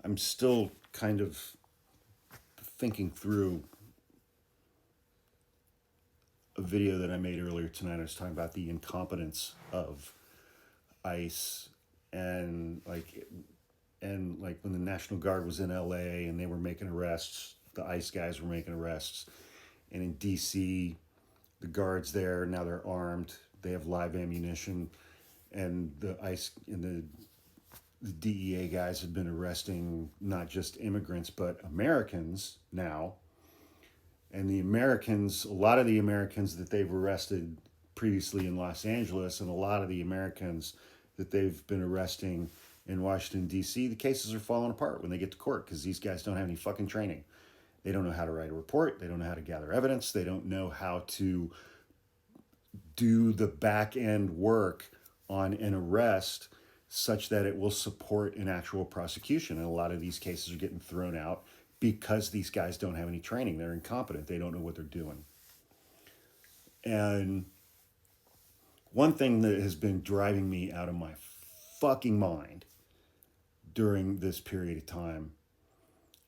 I'm still kind of thinking through a video that I made earlier tonight. I was talking about the incompetence of ICE and when the National Guard was in LA and they were making arrests, the ICE guys were making arrests, and in DC, the guards there now they're armed, they have live ammunition, and the ICE and the DEA guys have been arresting not just immigrants but Americans now. And the Americans, a lot of the Americans that they've arrested previously in Los Angeles, and a lot of the Americans that they've been arresting in Washington, D.C., the cases are falling apart when they get to court because these guys don't have any fucking training. They don't know how to write a report. They don't know how to gather evidence. They don't know how to do the back end work on an arrest such that it will support an actual prosecution. And a lot of these cases are getting thrown out because these guys don't have any training. They're incompetent. They don't know what they're doing. And one thing that has been driving me out of my fucking mind during this period of time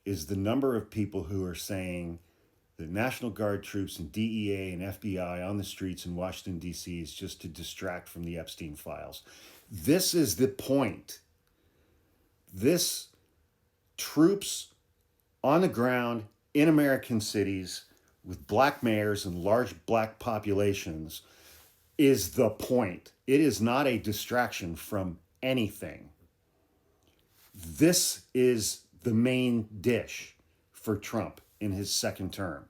is the number of people who are saying that National Guard troops and DEA and FBI on the streets in Washington, D.C. is just to distract from the Epstein files. This is the point. This troops on the ground in American cities with black mayors and large black populations is the point. It is not a distraction from anything. This is the main dish for Trump in his second term,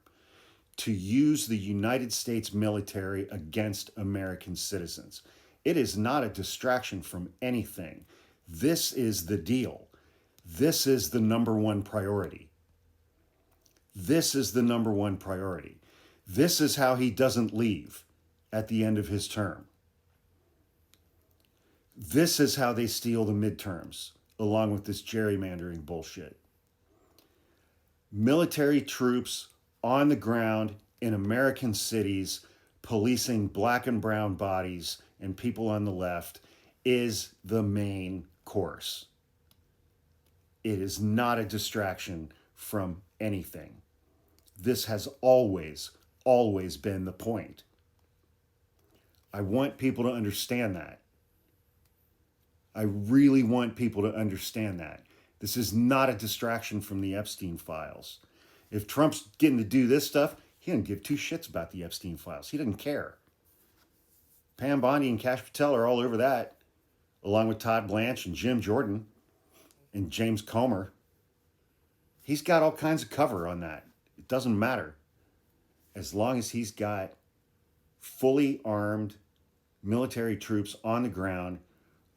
to use the United States military against American citizens. It is not a distraction from anything. This is the deal. This is the number one priority. This is the number one priority. This is how he doesn't leave at the end of his term. This is how they steal the midterms, along with this gerrymandering bullshit. Military troops on the ground in American cities policing black and brown bodies and people on the left is the main course. It is not a distraction from anything. This has always been the point. I want people to understand that. I really want people to understand that. This is not a distraction from the Epstein files. If Trump's getting to do this stuff, he doesn't give two shits about the Epstein files. He doesn't care. Pam Bondi and Kash Patel are all over that, along with Todd, Blanche, and Jim Jordan, and James Comer. He's got all kinds of cover on that. It doesn't matter. As long as he's got fully armed military troops on the ground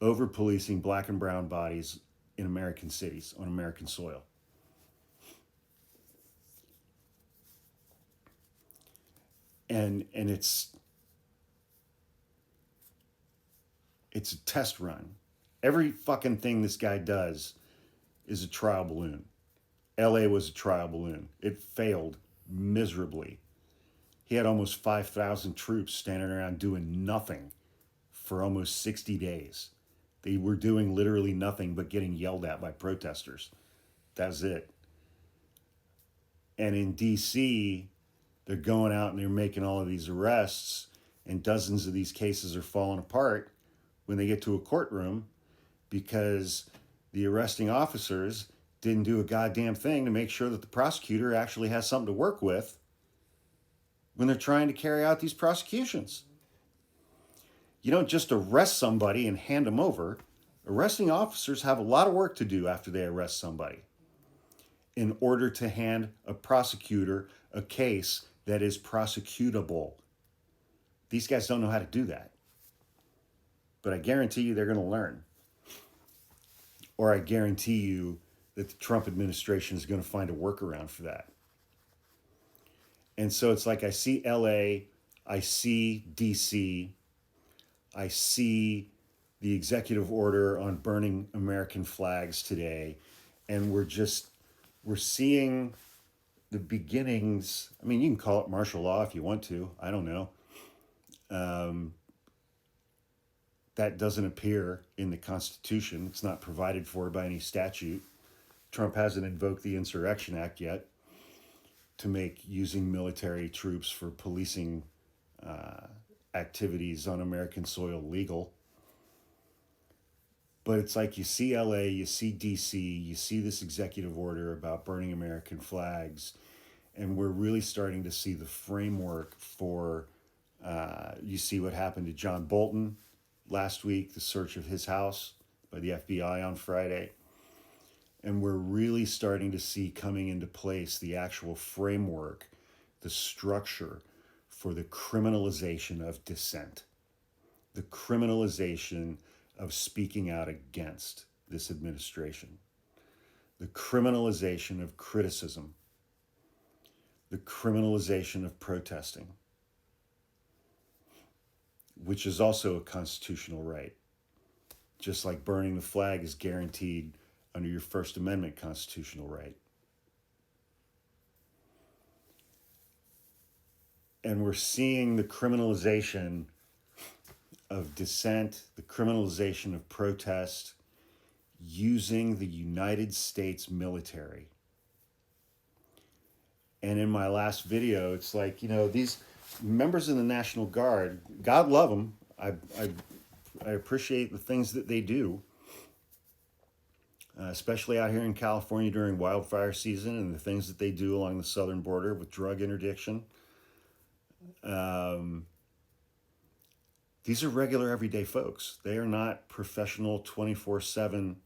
over policing black and brown bodies in American cities, on American soil. And it's a test run. Every fucking thing this guy does is a trial balloon. LA was a trial balloon. It failed miserably. He had almost 5,000 troops standing around doing nothing for almost 60 days. They were doing literally nothing but getting yelled at by protesters. That's it. And in DC, they're going out and they're making all of these arrests, and dozens of these cases are falling apart when they get to a courtroom because the arresting officers didn't do a goddamn thing to make sure that the prosecutor actually has something to work with when they're trying to carry out these prosecutions. You don't just arrest somebody and hand them over. Arresting officers have a lot of work to do after they arrest somebody in order to hand a prosecutor a case that is prosecutable. These guys don't know how to do that. But I guarantee you they're going to learn. Or I guarantee you that the Trump administration is going to find a workaround for that. And so it's like I see LA, I see DC, I see the executive order on burning American flags today, and we're seeing the beginnings. I mean, you can call it martial law if you want to. I don't know. That doesn't appear in the Constitution. It's not provided for by any statute. Trump hasn't invoked the Insurrection Act yet to make using military troops for policing activities on American soil legal. But it's like you see LA, you see DC, you see this executive order about burning American flags, and we're really starting to see the framework for, you see what happened to John Bolton last week, the search of his house by the FBI on Friday. And we're really starting to see coming into place the actual framework, the structure for the criminalization of dissent, the criminalization of speaking out against this administration, the criminalization of criticism, the criminalization of protesting, which is also a constitutional right, just like burning the flag is guaranteed under your First Amendment constitutional right. And we're seeing the criminalization of dissent, the criminalization of protest, using the United States military. And in my last video, it's like, you know, these members of the National Guard, God love them. I appreciate the things that they do. Especially out here in California during wildfire season and the things that they do along the southern border with drug interdiction. These are regular everyday folks. They are not professional 24/7,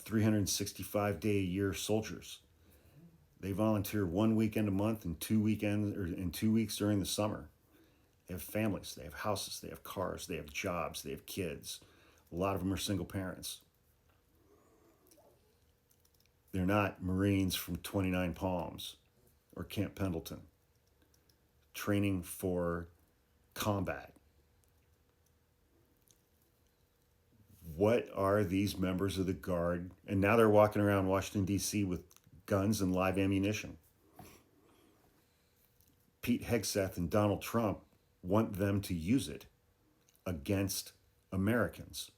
365-day-a-year soldiers. They volunteer 1 weekend a month and 2 weekends or in 2 weeks during the summer. They have families, they have houses, they have cars, they have jobs, they have kids. A lot of them are single parents. They're not Marines from 29 Palms or Camp Pendleton training for combat. What are these members of the Guard? And now they're walking around Washington, D.C. with guns and live ammunition. Pete Hegseth and Donald Trump want them to use it against Americans.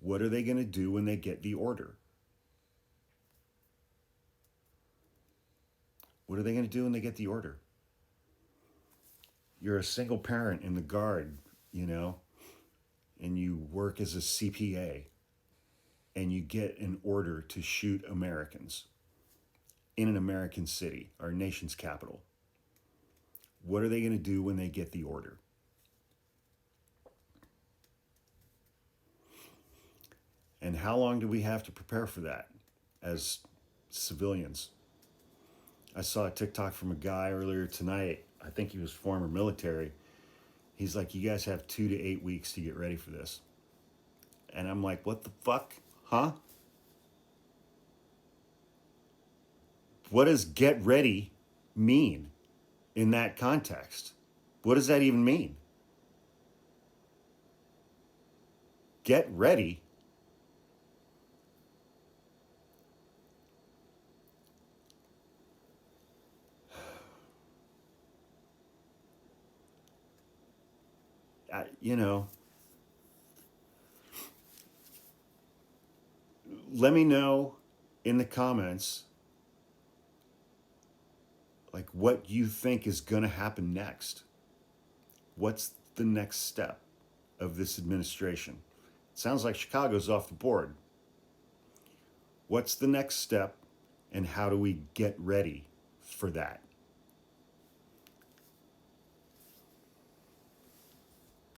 What are they going to do when they get the order? What are they going to do when they get the order? You're a single parent in the Guard, you know, and you work as a CPA, and you get an order to shoot Americans in an American city, our nation's capital. What are they going to do when they get the order? And how long do we have to prepare for that as civilians? I saw a TikTok from a guy earlier tonight. I think he was former military. He's like, you guys have 2 to 8 weeks to get ready for this. And I'm like, what the fuck? Huh? What does get ready mean in that context? What does that even mean? Get ready? You know, let me know in the comments like what you think is going to happen next. What's the next step of this administration? It sounds like Chicago's off the board. What's the next step, and how do we get ready for that?